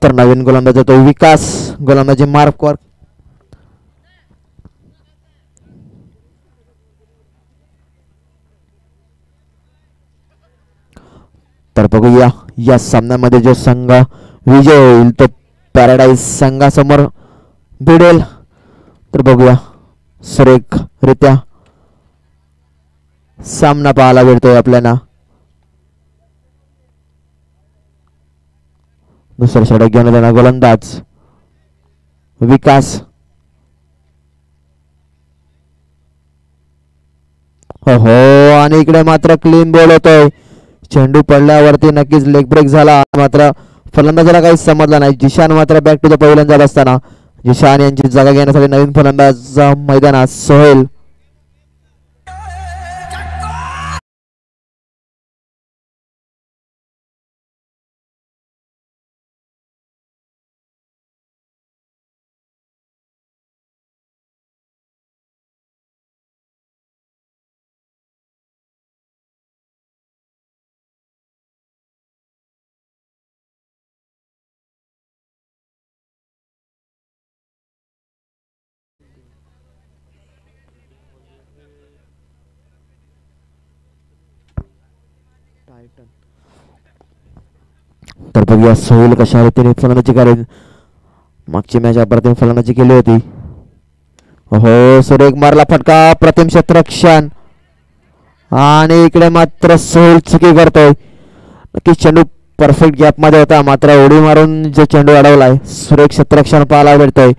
तर नवीन गोलंदाज येतो विकास. गोलंदाजी मार्कवर. तर बघूया या सामन्यामध्ये जो संघ विजय होईल तो पॅराडाईज संघासमोर भिडेल. तर बघूया सुरेखरित्या सामना पाहायला भेटतोय आपल्याला. दुसऱ्या षटक घेऊन येणारा गोलंदाज विकास. हो आणि इकडे मात्र क्लीन बॉल होतोय. चेंडू पडल्यावरती नक्कीच लेग ब्रेक झाला, मात्र फलंदाजाला काहीच समजलं नाही. जिशान मात्र बॅक टू द पहिल्यांदा जात असताना जिशान यांची जागा घेण्यासाठी नवीन फलंदाज मैदानात सोहेल. तर बघूया सोहेल कशा रीतीने फलंदाजी करेल. मागची मॅच अप्रतिम फलंदाजी केली होती. हो सुरेख मारला फटका, प्रतिम क्षेत्ररक्षण आणि इकडे मात्र सोहेल चुकी करतोय. नक्की चेंडू परफेक्ट गॅप मध्ये होता, मात्र उडी मारून जो चेंडू अडवलाय सुरेख क्षेत्ररक्षण पाहायला भेटतोय.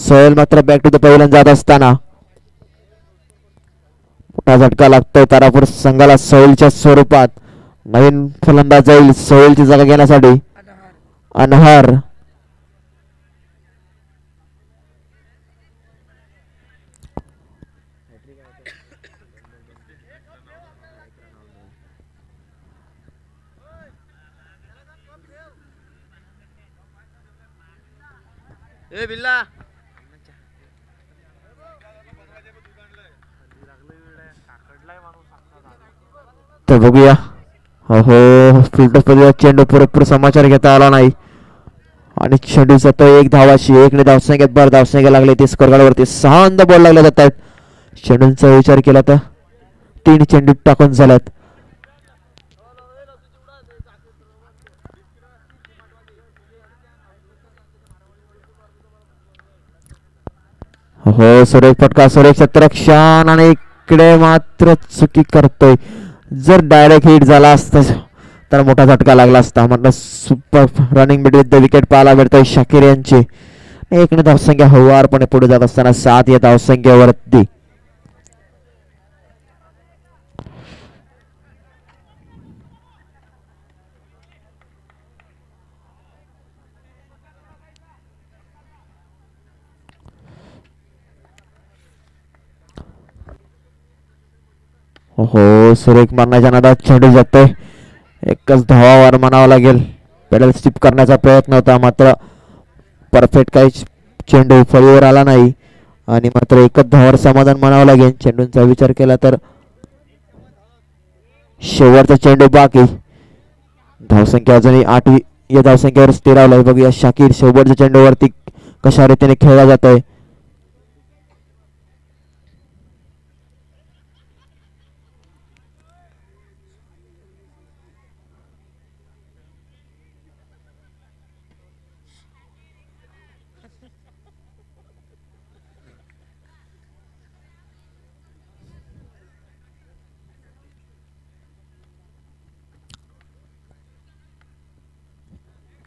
सोहेल मात्र बॅक टू द पहिल्यांदा जात असताना मोठा झटका लागतोय तारापूर संघाला. सोहेलच्या स्वरूपात नवीन फलंदाज जाईल सोहेलची जागा घेण्यासाठी अनहर. ए बिल्ला तर बघूया. हो फिल्डर चेंडू पुरेपूर समाचार घेता आला नाही आणि चेंडूचा तो एक धावाशी 1 धावसंख्येत भर धावसंख्या लागली. ते स्कोर कार्डवरती 6 अंद बॉल लागले जात आहेत. चेंडूंचा विचार केला तर 3 चेंडू टाकून झाल्यात. हो सुरेख फटका, सुरेख क्षेत्ररक्षण आणि इकडे मात्र चुकी करतोय. जर डायरेक्ट हिट झाला असता तर मोठा झटका लागला असता. म्हटलं super running mid with the wicket पाहायला भेटतोय शाकीर यांची. 1 धावसंख्या हवारपणे पुढे जात असताना 7 या धावसंख्येवरती. हो सुरेख मारण्याच्या नादात चेंडू जातोय. एकच धावावर म्हणावं लागेल. पेडल स्टिप करण्याचा प्रयत्न होता, मात्र परफेक्ट काही चेंडू फळीवर आला नाही आणि मात्र एकच धावावर समाधान म्हणावं लागेल. चेंडूंचा विचार केला तर शेवटचा चेंडू बाकी. धावसंख्या अजूनही 8 या धावसंख्येवर स्थिरावलाय. बघूया शाकीर शेवटच्या चेंडूवरती कशा रीतीने खेळला जातोय.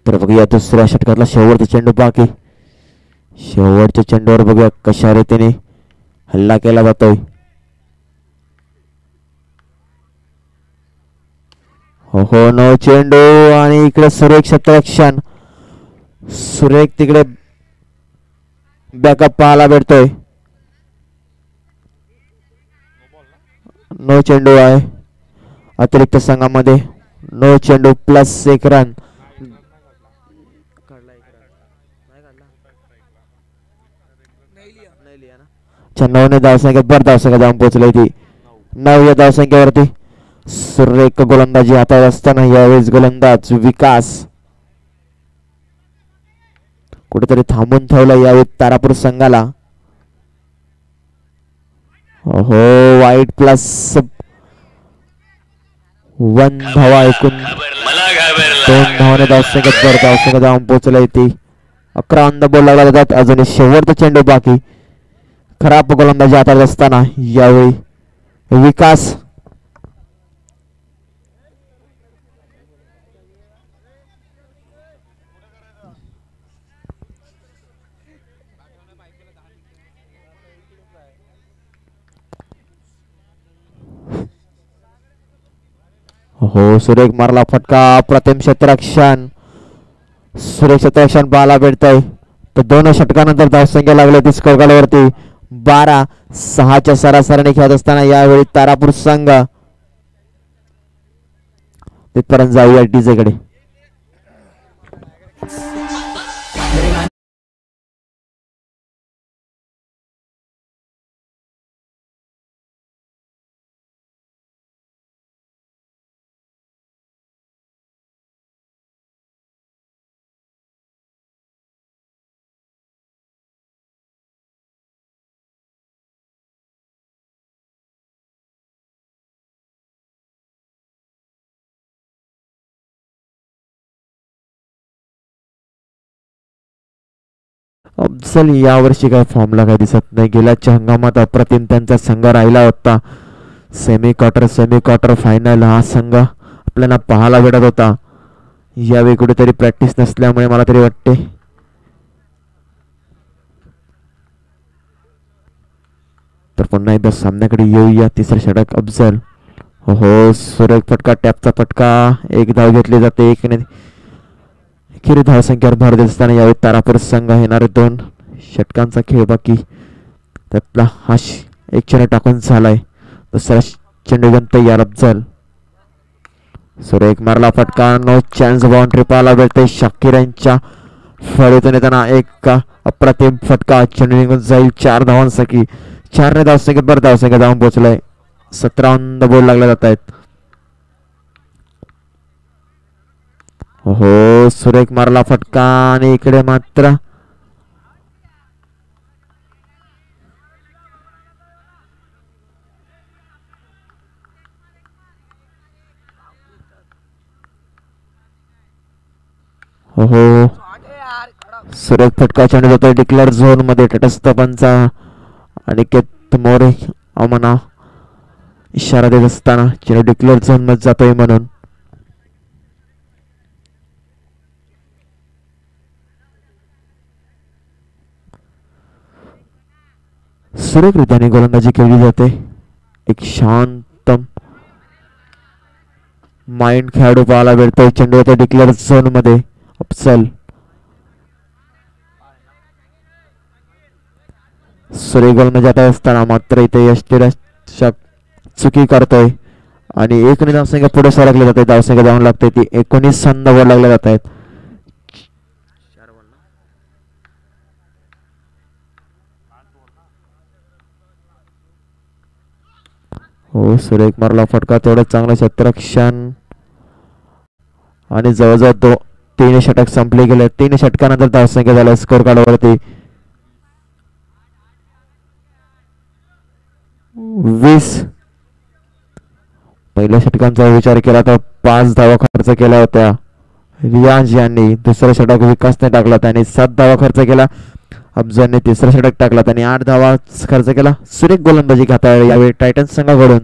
तर बघूया दुसऱ्या षटकातला शेवटचा चेंडू बाकी. शेवटच्या चेंडूवर बघूया कशा रीतीने हल्ला केला जातोय. हो नो चेंडू आणि इकडे सुरेख क्षेत्ररक्षण. सुरेख तिकडे बॅकअप पाहायला भेटतोय. नो चेंडू आहे अतिरिक्त संघामध्ये. नो चेंडू प्लस 1 रन. 9 धावसंख्येत भर धावसंख्या जाऊन पोहोचली ती 9 या धावसंख्येवरती. सुरेख गोलंदाजी हातात असताना यावेळेस गोलंदाज विकास. कुठेतरी थांबून ठेवलं यावेळी तारापूर संघाला. हो वाईट प्लस 1 धावा ऐकून 2 धावाने धावसंख्येत जाऊन पोहोचला ती. 11 अंद बोल लागला जातात. अजूनही शेवटचा चेंडू बाकी. खराब गोलंदाजी हाताळत असताना यावेळी विकास हो सुरेख मारला फटका. प्रतिम क्षेत्ररक्षण सुरेख क्षेत्ररक्षण पाहायला भेटतंय. तर 2 षटकानंतर धावसंख्या लागली ती स्कोर कार्डवरती 12-6च्या सरासरीने खेळत असताना यावेळी तारापूर संघ तिथपर्यंत जाऊया डीजेकडे. अफजल यावर्षी काय फॉर्मला काय दिसत नाही. गेल्याच्या हंगामात अप्रतिम त्यांचा संघ राहिला होता. सेमी क्वार्टर फायनल हा संघ आपल्याला पाहायला भेटत होता. यावेळी कुठेतरी प्रॅक्टिस नसल्यामुळे मला तरी वाटते तर पुन्हा एकदा सामन्याकडे येऊया. तिसरे षटक अफजल. हो सुरेख फटका. टॅपचा फटका. 1 धाव घेतली जाते. 1 अखेरी धावसंख्येवर भर देत असताना यावेळी तारापूर संघ येणारे 2 षटकांचा खेळ बाकी. त्यातला हा एक चेंडू टाकून झालाय. दुसरा चेंडू घेऊन तयार अफजल. सुरेख मारला फटका. No chance. बाउंड्री पाहायला भेटते. शाकीर यांच्या फळीतून येताना एक अप्रतिम फटका. चेंडू निघून जाईल 4 धावांसाठी. 4 धावसंख्येत बरं धावसंख्या जाऊन पोहोचलाय. 17 बोल लागले जात आहेत. हो सुरेख मारला फटका आणि इकडे मात्र हो सुरेख फटका. चेंडू जातोय डिक्लेअर झोन मध्ये. तटस्थ पंचा अनिकेत मोरे आम्हाला इशारा देत असताना चेंडू डिक्लेअर झोन मध्ये जातोय म्हणून. सुरेखरित्याने गोलंदाजी केली जाते. एक शांत माइंड खेळाडू पाहायला भेटतोय. चेंडू येतो डिक्लेअर झोन मध्ये. अफजल. सुरेख गोलंदाजी जात असताना मात्र इथे यष्टीरक्षक चुकी करतोय आणि 1 धावसंख्या पुढे सरकली जाते. धावसंख्या जाऊन लागते ती 19 बोल लागले जात आहेत. हो सुरेख मारला फटका. तेवढं चांगलं क्षेत्ररक्षण आणि जवळजवळ 3 षटक संपले गेले. 3 षटकानंतर धावसंख्या झाल्या स्कोर कार्डवरती 20. पहिल्या षटकांचा विचार केला तर 5 धावा खर्च केल्या होत्या रियाज यांनी. दुसरा षटक विकासने टाकला. त्याने 7 धावा खर्च केला. अफजलने तिसरा षटक टाकला. त्याने 8 धावा खर्च केला. सुरेख गोलंदाजी हाताळली यावेळी टायटन्स संघाकडून.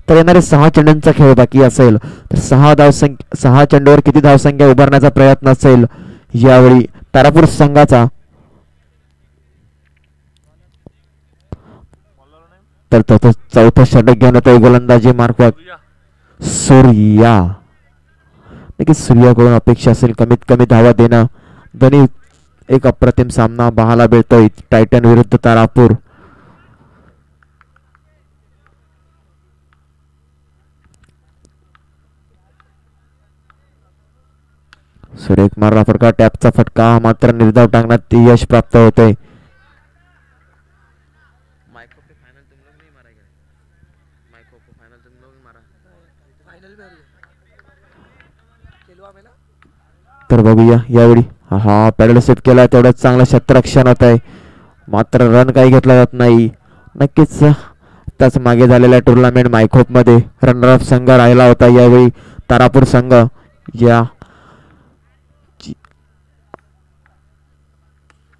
तर येणारे 6 चेंडूंचा खेळ बाकी असेल तर 6 चेंडूवर किती धावसंख्या उभारण्याचा प्रयत्न असेल यावेळी तारापूर संघाचा. तर चौथा षटक घेऊन येतोय गोलंदाजी मार्फत सूर्या. नक्कीच सूर्याकडून अपेक्षा असेल कमीत कमी धावा देणं. दोन्ही एक अप्रतिम सामना पाहायला मिळतोय टायटन विरुद्ध तारापूर. सुरेख मारला फटका. टॅपचा फटका मात्र निर्धाव टाकण्यात यश प्राप्त होते. तर बघूया यावेळी हा पॅडल सेट केला तेवढं चांगलं क्षेत्ररक्षण होत आहे, मात्र रन काही घेतला जात नाही. नक्कीच त्याच मागे झालेल्या टुर्नामेंट मायखोपमध्ये रनरअप संघ राहिला होता. यावेळी तारापूर संघ या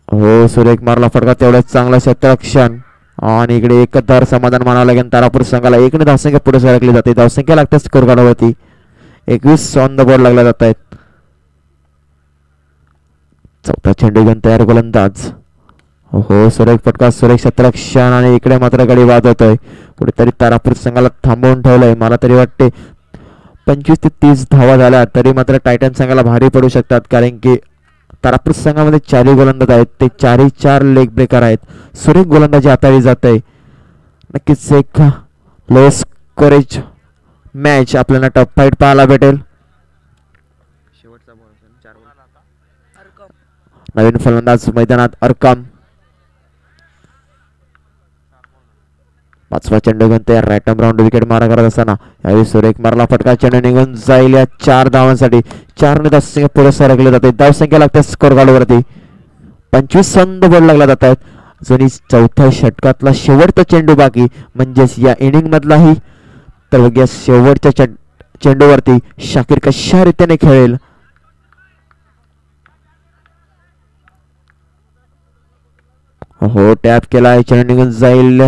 हो सुरेख मारला फटका तेवढ्याच चांगलं क्षेत्ररक्षण आणि इकडे एकच धार समाधान मानावं लागेल. तारापूर संघाला 1 धावसंख्या पुढे सरकली जाते. धावसंख्या लागते स्कोर कार्डवरती 21 ऑन द बोर्ड लागला जात आहेत. चौथा चेंडू घेऊन तयार गोलंदाज. हो सुरेख फटका सुरेख क्षेत्ररक्षण आणि इकडे मात्र गडी वाद होतोय. कुठेतरी तारापूर संघाला थांबवून ठेवलंय. मला तरी वाटते 25 ते 30 धावा झाल्या तरी मात्र टायटन संघाला भारी पडू शकतात, कारण की तारापूर संघामध्ये 4 गोलंदाज आहेत, ते 4 लेग ब्रेकर आहेत. सुरेख गोलंदाजी हाताळली जात आहे. नक्कीच एक लो स्कोरेज मॅच आपल्याला टफ फाईट पाहायला भेटेल. शेवटचा बॉल 4 नवीन फलंदाज मैदानात अरकाम. 5वा चेंडू घेऊन तयार राईट आर्म राऊंड विकेट मारा करत असताना यावेळी सुरेख मारला फटका. चेंडू निघून जाईल या 4 धावांसाठी. 4 ने धावसंख्या पुढे सरकले जाते. धावसंख्या लागते स्कोर कार्डवरती 25 संद बोर्ड लागला जात आहेत. अजूनही चौथ्या षटकातला शेवटचा चेंडू बाकी, म्हणजेच या इनिंग मधलाही. तर बघूया शेवटच्या चेंडूवरती शाकीर कशा रीतीने खेळेल. हो टॅप केलाय. चेंडू निघून जाईल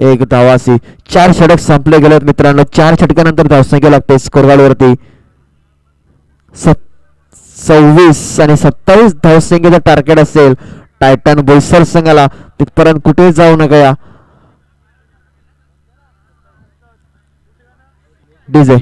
1 धावासी. 4 षटक संपले गेलेत मित्रांनो. 4 षटकानंतर धावसंख्या लागते स्कोर कार्डवरती 26 आणि 27 धावसंख्येचं टार्गेट असेल टायटन बोईसर संघाला. तिथपर्यंत कुठे जाऊ नका. डीजे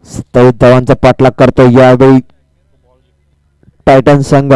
27 धावांचा पाठलाग करतो यावेळी टायटन संघ.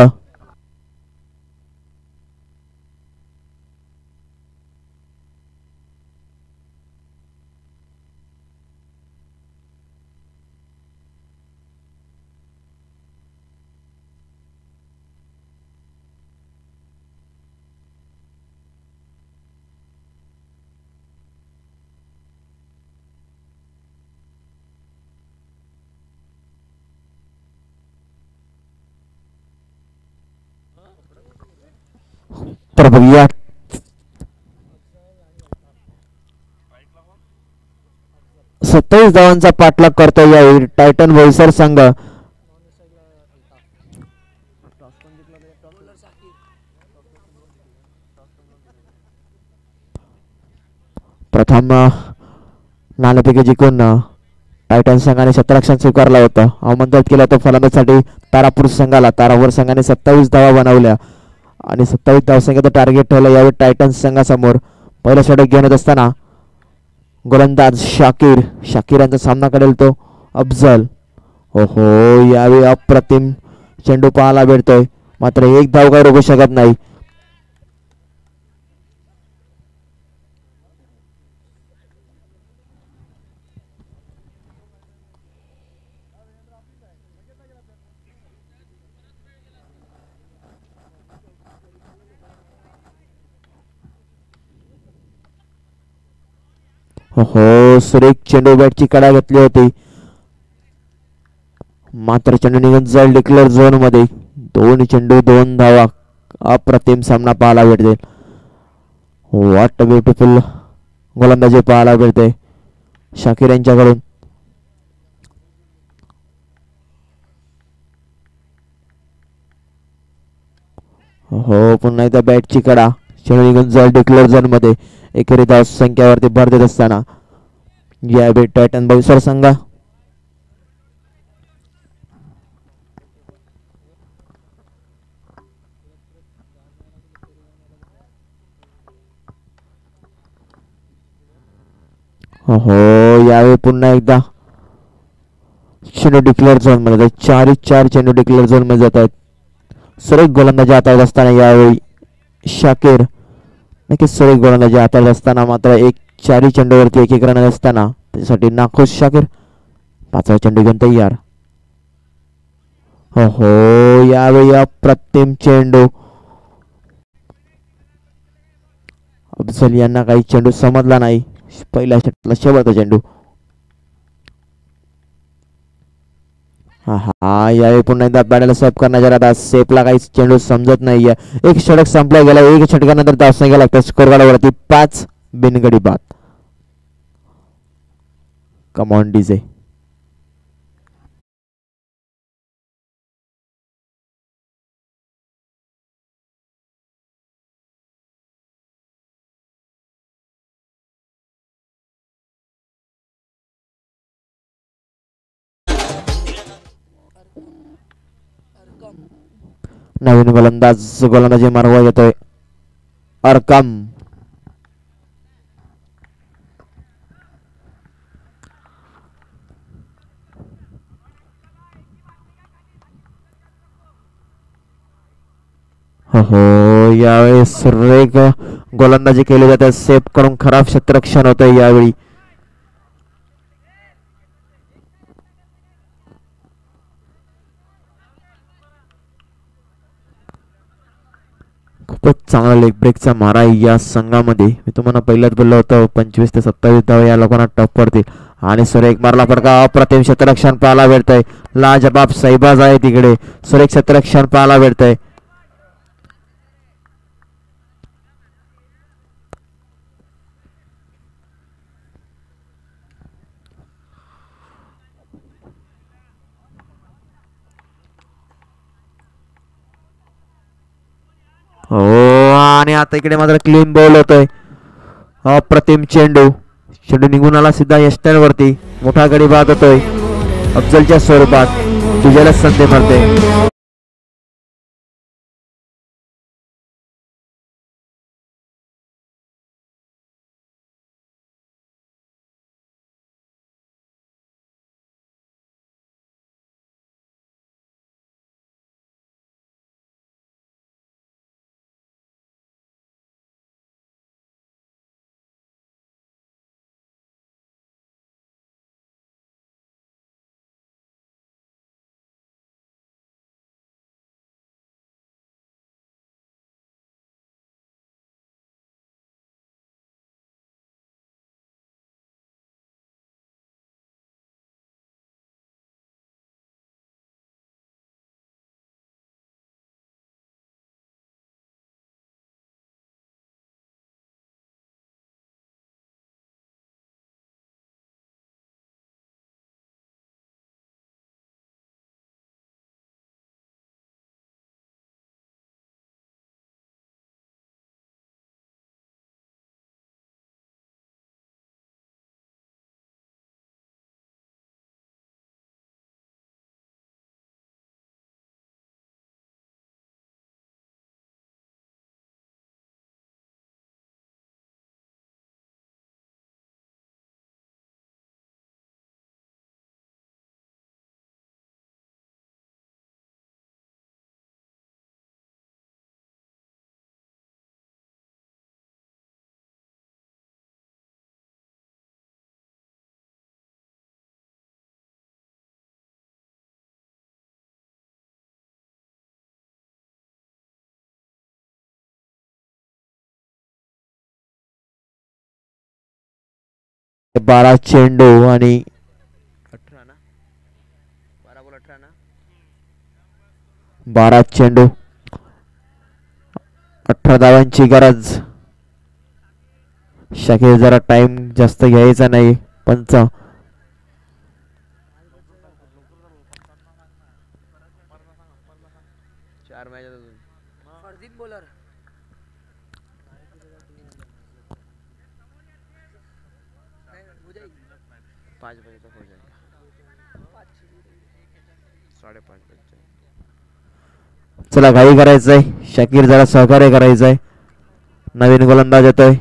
तर बघूया 27 धावांचा पाठलाग करतो यावेळी टायटन बोईसर संघ. प्रथम नाणेफेक जिंकून टायटन संघाने क्षेत्ररक्षण स्वीकारलं होतं. आमंत्रित केलं होतं फलंदाजीसाठी तारापूर संघाला. तारापूर संघाने 27 धावा बनवल्या आणि 27 धावसंख्येचं टार्गेट ठेवलं यावेळी टायटन संघासमोर. पहिलं षटक घेऊन येत असताना गोलंदाज शाकीर यांचा सामना करेल तो अफजल. ओहो यावेळी अप्रतिम चेंडू पाहायला भेटतोय, मात्र 1 धाव काही रोखू शकत नाही. हो सुरेख चेंडू बॅटची कडा घेतली होती, मात्र चेंडू निघून जाईल डिक्लेअर झोन मध्ये. 2 चेंडू 2 धावा. अप्रतिम सामना पाहायला भेटेल. व्हॉट ब्युटिफुल गोलंदाजी पाहायला मिळते शाकिर यांच्याकडून. हो पुन्हा एकदा बॅटची कडा चेंडू निघून जाईल डिक्लेअर झोन मध्ये. एकेरी धाव संख्यावरती भर देत असताना यावेळी टायटन भविष्य संघ हो यावेळी पुन्हा एकदा चेंडू डिक्लेअर झोन मध्ये. 4 चेंडू डिक्लेअर झोन मध्ये जात आहेत. सुरेख गोलंदाजी हाताळत असताना यावेळी शाकिर नक्कीच सुरेख गोलंदाजी हाताळत असताना मात्र 4 चेंडूवरती एक रन असताना त्याच्यासाठी नाखुश शाकिर. 5वा चेंडू घेऊन तयार. हो यावेळी अप्रतिम चेंडू. अफजल यांना काही चेंडू समजला नाही. पहिल्या षटकाला शेवटचा चेंडू. हा यावेळी पुन्हा एकदा बॅटला सेफ करण्याच्या आता सेफला काही चेंडू समजत नाहीये. एक षटक संपला गेला. एक षटकानंतर धावसंख्या लागते स्कोर कार्डवरती 5 बिनगडी बाद. Come on DJ. नवीन गोलंदाजी मार्गावर येतोय अरकम. हो यावेळी सुरेख गोलंदाजी केली जाते. सेफ करून खराब क्षेत्ररक्षण होतंय यावेळी. खूपच चांगला लेग ब्रेकचा मारा या संघामध्ये. मी तुम्हाला पहिल्याच बोललो होतो 25 ते 27 धाव या लोकांना टप पडतील. आणि सुरेख मारला फटका. अप्रतिम क्षेत्ररक्षण पाहायला भेटतंय. लाजबाब सैबाज आहे तिकडे. सुरेख क्षेत्ररक्षण पाहायला भेटतंय. हो आणि आता इकडे मात्र क्लीन बॉल होतोय. अप्रतिम चेंडू. चेंडू निघून आला सिद्धा यष्टन वरती. मोठा गडी बाद होतोय अफजलच्या स्वरूपात. तुझ्याला संधी मारते. बारा चेंडू आणि 18 ना. 12 बॉल 18 ना. 12 चेंडू 18 धावांची गरज. शाकीर जरा टाइम जास्त घ्यायचा नाही. पंच 4 मॅच अजून. पाच बजे तक हो जाएगा. 5:30 बजे. चला घाई करायचंय. शाकीर जरा सहकार्य करायचंय. नवीन गोलंदाज येतोय.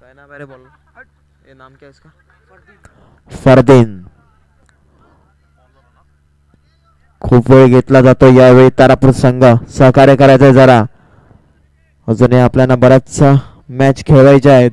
काय नाम है रे बॉल? ये नाम क्या है इसका? फरदीन. खूप वेळ घेतला जातो यावेळी तारापूर संघ. सहकार्य करायचंय जरा. अजूनही आपल्याला बऱ्याचशा मॅच खेळवायच्या आहेत.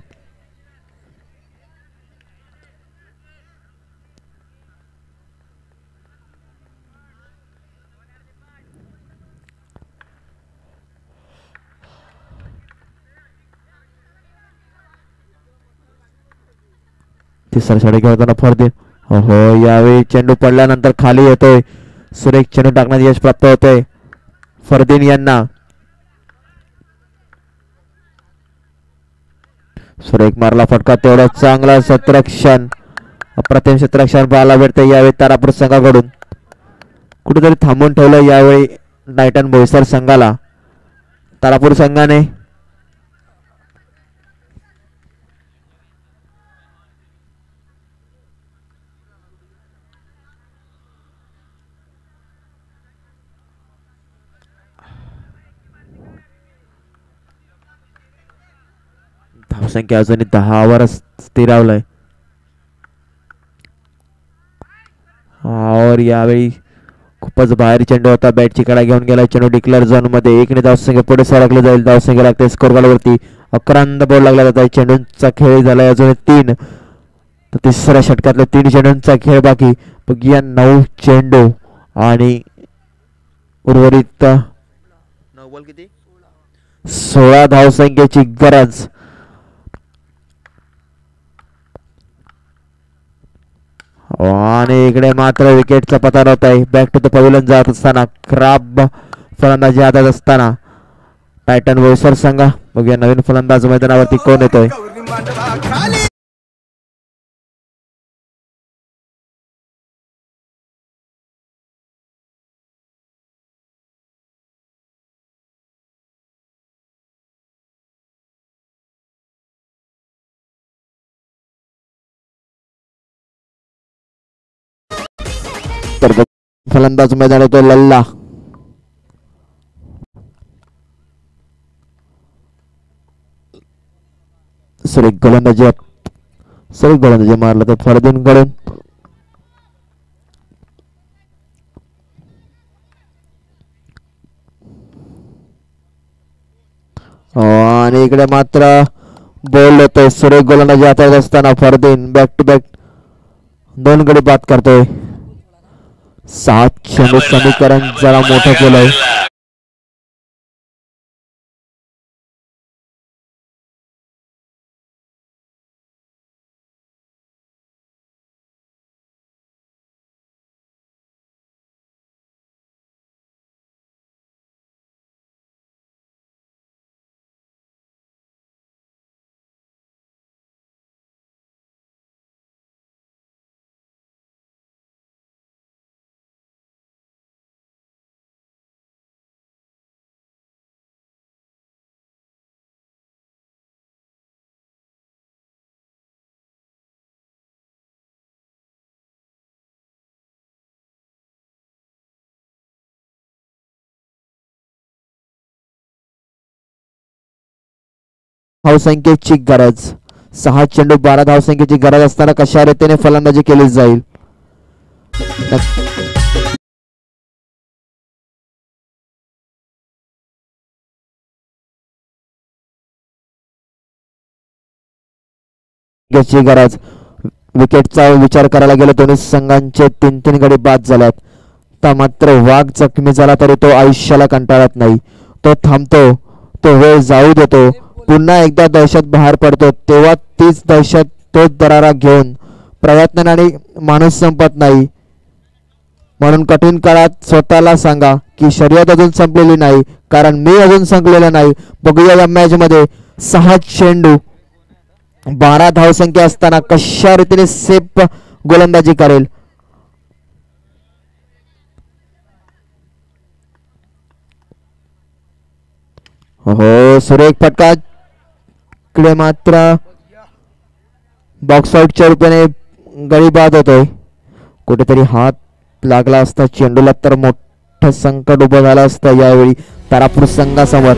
तिसरा षटक खेळताना फरदीन. हो यावेळी चेंडू पडल्यानंतर खाली येतोय. सुरेख चेंडू टाकण्यात यश प्राप्त होतोय फरदीन यांना. सुरेख मारला फटका. तेवढा चांगला क्षेत्ररक्षण. अप्रतिम क्षेत्ररक्षण पाहायला भेटते यावेळी तारापूर संघाकडून. कुठेतरी थांबून ठेवलं यावेळी नाईटन बोईसर संघाला तारापूर संघाने. धावसंख्या अजूनही 10 वर स्थिरावलंय. और यावेळी खूपच बाहेर चेंडू होता. बॅटची कडा घेऊन गेला. चेंडू डिक्लेअर झोन मध्ये. 1 ने धावसंख्या पुढे सरकले जाईल. धावसंख्या लागते स्कोर कार्डवरती. 11 बोर्ड लागला जात आहे. चेंडूंचा खेळ झालाय अजून 3. तर तिसऱ्या षटकातल्या 3 चेंडूंचा खेळ बाकी. बघूया 9 चेंडू आणि उर्वरित 9 बॉल किती? 16 धावसंख्येची गरज. आणि इकडे मात्र विकेटचा पतार होत आहे. बॅक टू द पवेलियन जात असताना खराब फलंदाजी हातात असताना टायटन बोईसर संघ. बघूया नवीन फलंदाज मैदानावरती कोण येतोय. तर फलंदाज मैदान होतो लल्ला. सॉरी गोलंदाजी मारला तर फरदीन कडून. आणि इकडे मात्र बॉल होतोय. सुरेख गोलंदाजी हातात असताना फरदीन बॅक टू बॅक 2 गडी बाद करतोय. 7 चेंडू समीकरण जरा मोठं केलंय. धावसंख्येची गरज. 6 चेंडू 12 धावसंख्येची गरज असताना कशा रीतीने फलंदाजी केली जाईल. गरज. विकेटचा विचार करायला गेला दोन्ही संघांचे 3 गडी बाद झाल्यात. तर मात्र वाघ जखमी झाला तरी तो आयुष्याला कंटाळत नाही. तो थांबतो. तो वेळ जाऊ देतो. पुन्हा एकदा दहशत बाहेर पडतो तेव्हा तीच दहशत तोच दरारा घेऊन प्रयत्नाने माणूस संपत नाही. म्हणून कठीण काळात स्वतःला सांगा की शर्यत अजून संपलेली नाही, कारण मी अजून संपलेला नाही. बघूया या मॅच मध्ये 6 चेंडू 12 धावसंख्या असताना कशा रीतीने सेफ गोलंदाजी करेल. हो सुरेख फटका कडे मात्र बॉक्स आउटच्या रूपाने गडी बाद होतोय. कुठेतरी हात लागला असता चेंडूला तर मोठं संकट उभं झालं असतं यावेळी तारापूर संघासमोर.